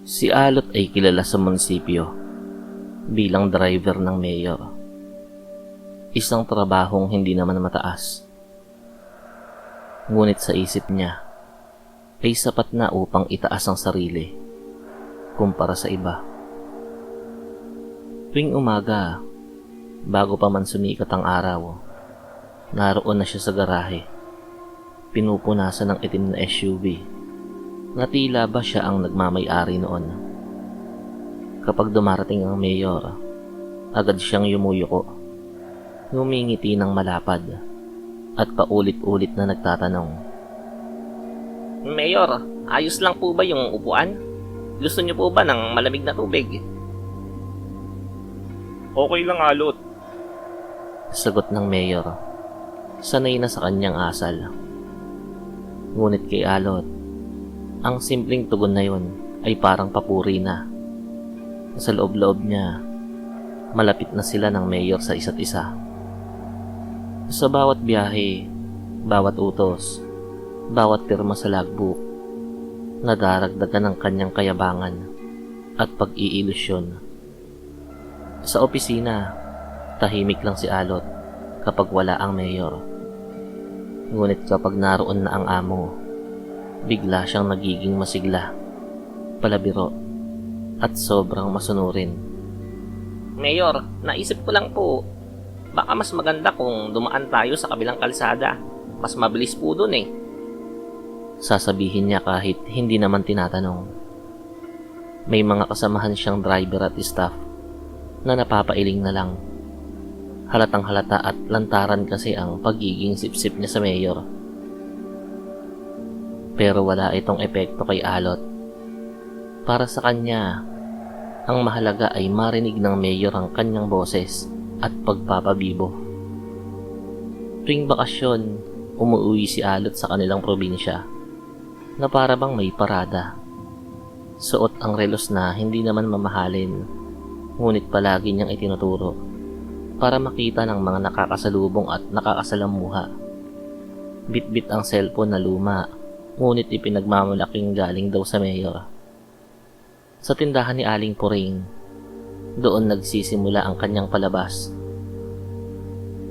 Si Alot ay kilala sa munisipyo bilang driver ng mayor. Isang trabahong hindi naman mataas. Ngunit sa isip niya ay sapat na upang itaas ang sarili kumpara sa iba. Tuwing umaga, bago pa man sumikat ang araw, naroon na siya sa garahe, pinupunasan ng itim na SUV na tila ba siya ang nagmamay-ari noon. Kapag dumarating ang mayor, agad siyang yumuyuko, ngumingiti ng malapad at paulit-ulit na nagtatanong, Mayor, ayos lang po ba yung upuan? Gusto niyo po ba ng malamig na tubig? Okay lang, Alot. sagot ng mayor. Sanay na sa kanyang asal. Ngunit kay Alot, ang simpleng tugon na yun ay parang papuri na. Sa loob-loob niya, malapit na sila ng mayor sa isa't isa. Sa bawat biyahe, bawat utos, bawat pirma sa logbook, nadaragdagan ng kanyang kayabangan at pag-iilusyon. Sa opisina, tahimik lang si Alot kapag wala ang mayor. Ngunit kapag naroon na ang amo, bigla siyang nagiging masigla, palabiro, at sobrang masunurin. Mayor, naisip ko lang po, baka mas maganda kung dumaan tayo sa kabilang kalsada. Mas mabilis po dun eh. Sasabihin niya kahit hindi naman tinatanong. May mga kasamahan siyang driver at staff na napapailing na lang. Halatang halata at lantaran kasi ang pagiging sipsip niya sa mayor. Pero wala itong epekto kay Alot. Para sa kanya, ang mahalaga ay marinig ng mayor ang kanyang boses at pagpapabibo. Tuwing bakasyon, umuwi si Alot sa kanilang probinsya na para bang may parada. Suot ang relos na hindi naman mamahalin, ngunit palagi niyang itinuturo para makita ng mga nakakasalubong at nakakasalamuha. Bit-bit ang cellphone na luma, ngunit ipinagmamalaking galing daw sa mayor. Sa tindahan ni Aling Puring, doon nagsisimula ang kanyang palabas.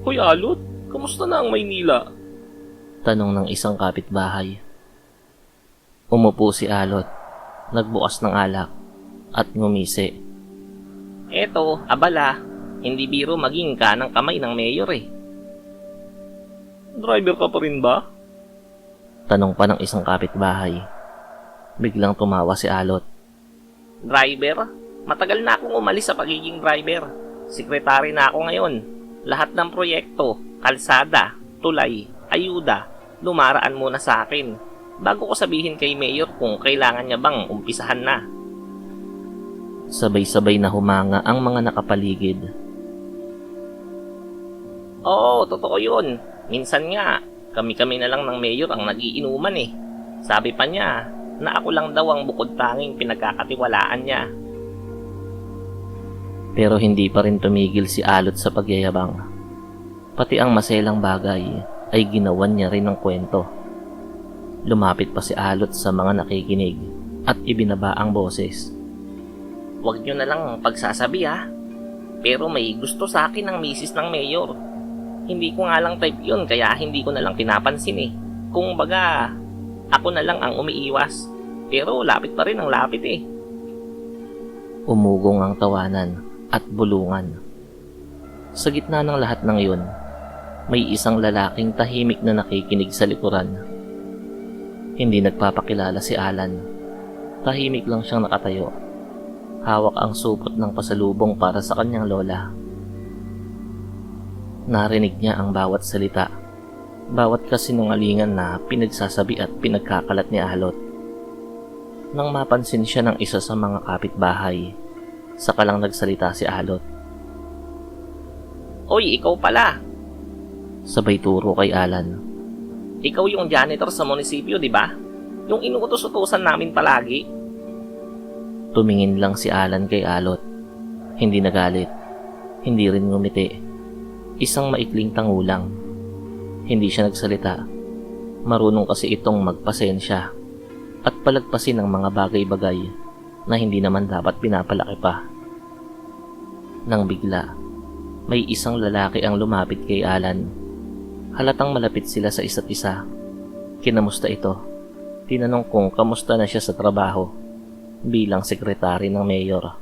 Hoy, Alot, kamusta na ang Maynila? Tanong ng isang kapitbahay. Umupo si Alot, nagbukas ng alak, at ngumisi. Eto, abala, hindi biro maging kanang kamay ng mayor eh. Driver ka pa rin ba? Tanong pa ng isang kapitbahay. Biglang tumawa si Alot. Driver? Matagal na akong umalis sa pagiging driver. Sekretary na ako ngayon. Lahat ng proyekto, kalsada, tulay, ayuda, lumaraan muna sa akin bago ko sabihin kay mayor kung kailangan niya bang umpisahan na. Sabay-sabay na humanga ang mga nakapaligid. Oo, totoo yun. Minsan nga, kami-kami na lang ng mayor ang nagiinuman eh. Sabi pa niya na ako lang daw ang bukod tanging pinagkakatiwalaan niya. Pero hindi pa rin tumigil si Alot sa pagyayabang. Pati ang maselang bagay ay ginawan niya rin ng kwento. Lumapit pa si Alot sa mga nakikinig at ibinaba ang boses. Huwag niyo na lang pagsasabi ha. Pero may gusto sa akin ng misis ng mayor. Hindi ko nga lang type yun kaya hindi ko na lang pinapansin eh. Kung baga, ako na lang ang umiiwas. Pero lapit pa rin ang lapit eh. Umugong ang tawanan at bulungan. Sa gitna ng lahat ng iyon, may isang lalaking tahimik na nakikinig sa likuran. Hindi nagpapakilala si Alan. Tahimik lang siyang nakatayo. Hawak ang supot ng pasalubong para sa kanyang lola. Narinig niya ang bawat salita, bawat kasinungalingan na pinagsasabi at pinagkakalat ni Alot. Nang mapansin siya ng isa sa mga kapitbahay, saka lang nagsalita si Alot. Oy, ikaw pala. Sabay turo kay Alan. Ikaw yung janitor sa munisipyo, di ba? Yung inuutos-utusan namin palagi. Tumingin lang si Alan kay Alot. Hindi nagalit, hindi rin ngumiti. Isang maikling tangulang. Hindi siya nagsalita. Marunong kasi itong magpasensya at palagpasin ang mga bagay-bagay na hindi naman dapat pinapalaki pa. Nang bigla, may isang lalaki ang lumapit kay Alan. Halatang malapit sila sa isa't isa. Kinamusta ito? Tinanong kung kamusta na siya sa trabaho bilang sekretary ng mayor.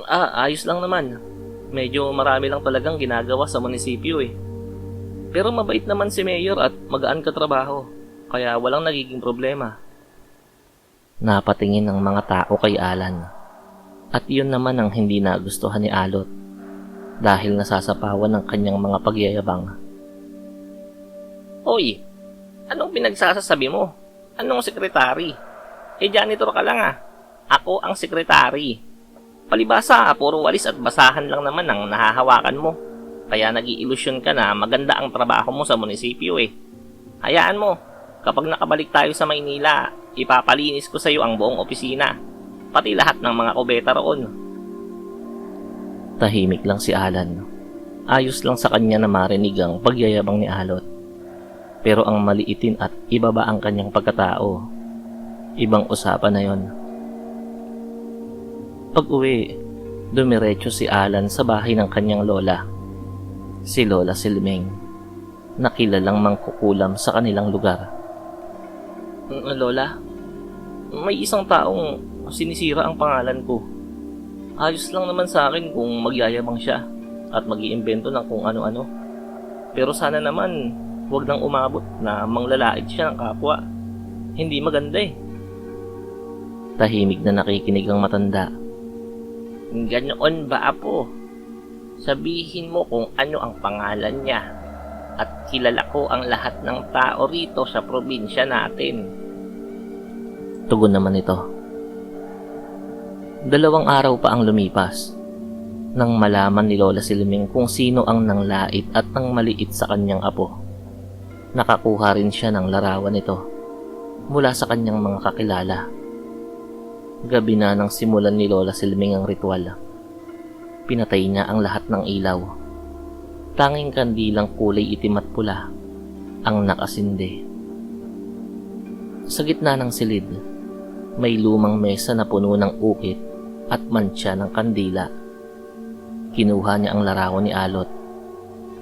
Ayos lang naman. Medyo marami lang talagang ginagawa sa munisipyo eh. Pero mabait naman si Mayor at magaan ka trabaho, kaya walang nagiging problema. Napatingin ng mga tao kay Alan. At yun naman ang hindi nagustuhan ni Alot dahil nasasapawan ng kanyang mga pagyayabang. Oy, anong pinagsasasabi mo? Anong sekretary? Janitor ka lang ah. Ako ang sekretary. Palibasa, puro walis at basahan lang naman ang nahahawakan mo. Kaya nag-iilusyon ka na maganda ang trabaho mo sa munisipyo eh. Hayaan mo, kapag nakabalik tayo sa Maynila, ipapalinis ko sa iyo ang buong opisina. Pati lahat ng mga kubeta roon. Tahimik lang si Alan. Ayos lang sa kanya na marinig ang pagyayabang ni Alot. Pero ang maliitin at ibaba ang kanyang pagkatao, ibang usapan na yon. Pag-uwi, dumiretso si Alan sa bahay ng kanyang lola, si Lola Silming, na kilalang mangkukulam sa kanilang lugar. Lola, may isang taong sinisira ang pangalan ko. Ayos lang naman sa akin kung magyayabang siya at mag-iimbento ng kung ano-ano. Pero sana naman, huwag nang umabot na manglalait siya ng kapwa. Hindi maganda eh. Tahimik na nakikinig ang matanda. Ganoon ba, apo? Sabihin mo kung ano ang pangalan niya at kilala ko ang lahat ng tao rito sa probinsya natin. Tugon naman ito. 2 araw pa ang lumipas nang malaman ni Lola Silming kung sino ang nanglait at nang maliit sa kanyang apo. Nakakuha rin siya ng larawan nito mula sa kanyang mga kakilala. Gabi na nang simulan ni Lola Silming ang ritual. Pinatay niya ang lahat ng ilaw. Tanging kandilang kulay itim at pula ang nakasindi. Sa gitna ng silid, may lumang mesa na puno ng ukit at mantsa ng kandila. Kinuha niya ang larawan ni Alot.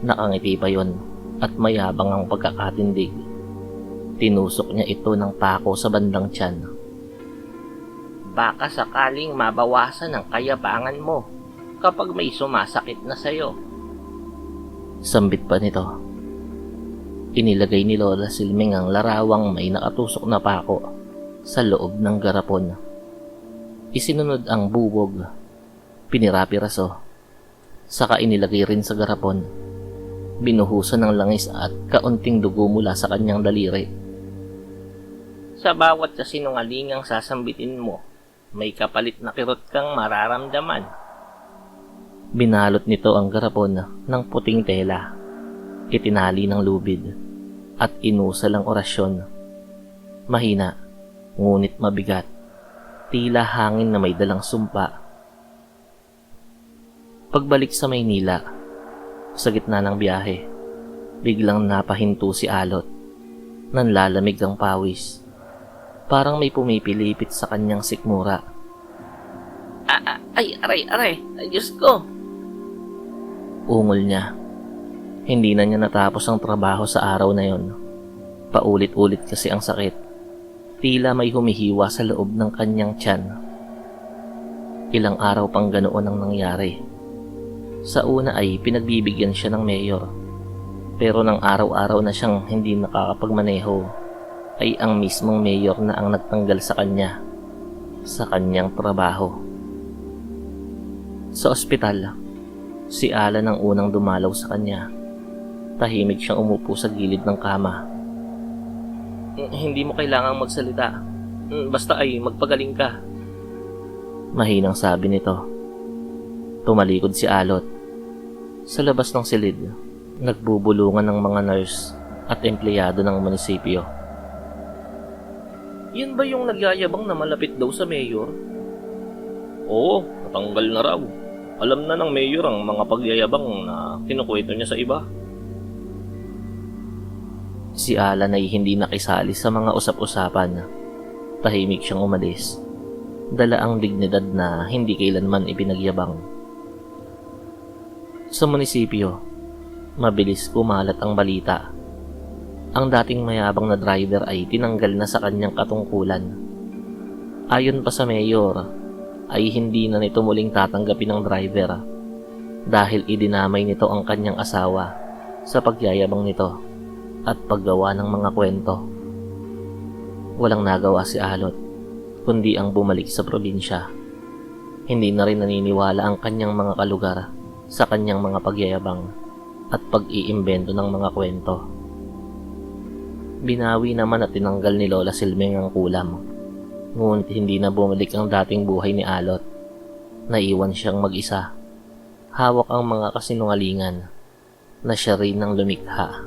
Nakangiti pa yon at mayabang ang pagkakatindig. Tinusok niya ito ng pako sa bandang tiyan. Baka sakaling mabawasan ang kayabangan mo kapag may sumasakit na sayo. Sambit pa nito. Inilagay ni Lola Silming ang larawang may nakatusok na pako sa loob ng garapon. Isinunod ang bubog, pinirapiraso, saka inilagay rin sa garapon. Binuhusan ng langis at kaunting dugo mula sa kanyang daliri. Sa bawat kasinungalingang sasambitin mo, may kapalit na kirot kang mararamdaman. Binalot nito ang garapon ng puting tela, itinali ng lubid, at inusal ang orasyon. Mahina, ngunit mabigat, tila hangin na may dalang sumpa. Pagbalik sa Maynila, sa gitna ng biyahe, biglang napahinto si Alot. Nanlalamig ang pawis. Parang may pumipilipit sa kanyang sikmura. Aray, Diyos ko! Ungol niya. Hindi na niya natapos ang trabaho sa araw na yon. Paulit-ulit kasi ang sakit. Tila may humihiwa sa loob ng kanyang tiyan. Ilang araw pang ganoon ang nangyari. Sa una ay pinagbibigyan siya ng mayor. Pero nang araw-araw na siyang hindi nakakapagmaneho, ay ang mismong mayor na ang nagtanggal sa kanya, sa kanyang trabaho. Sa ospital, si Alan ang unang dumalaw sa kanya. Tahimik siyang umupo sa gilid ng kama. Hindi mo kailangang magsalita. Basta ay magpagaling ka. Mahinang sabi nito. Tumalikod si Alot. Sa labas ng silid, nagbubulungan ng mga nurse at empleyado ng munisipyo. Yan ba yung nagyayabang na malapit daw sa mayor? Oo, natanggal na raw. Alam na ng mayor ang mga pagyayabang na kinukwento niya sa iba. Si Alan ay hindi nakisali sa mga usap-usapan. Tahimik siyang umalis. dala ang dignidad na hindi kailanman ipinagyabang. Sa munisipyo, mabilis kumalat ang balita. Ang dating mayabang na driver ay tinanggal na sa kanyang katungkulan. Ayon pa sa mayor, ay hindi na nito muling tatanggapin ng driver dahil idinamay nito ang kanyang asawa sa pagyayabang nito at paggawa ng mga kwento. Walang nagawa si Alot kundi ang bumalik sa probinsya. Hindi na rin naniniwala ang kanyang mga kalugar sa kanyang mga pagyayabang at pag-iimbento ng mga kwento. Binawi naman at tinanggal ni Lola Silmeng ang kulam, ngunit hindi na bumalik ang dating buhay ni Alot. Naiwan siyang mag-isa, hawak ang mga kasinungalingan na siya rin ang lumikha.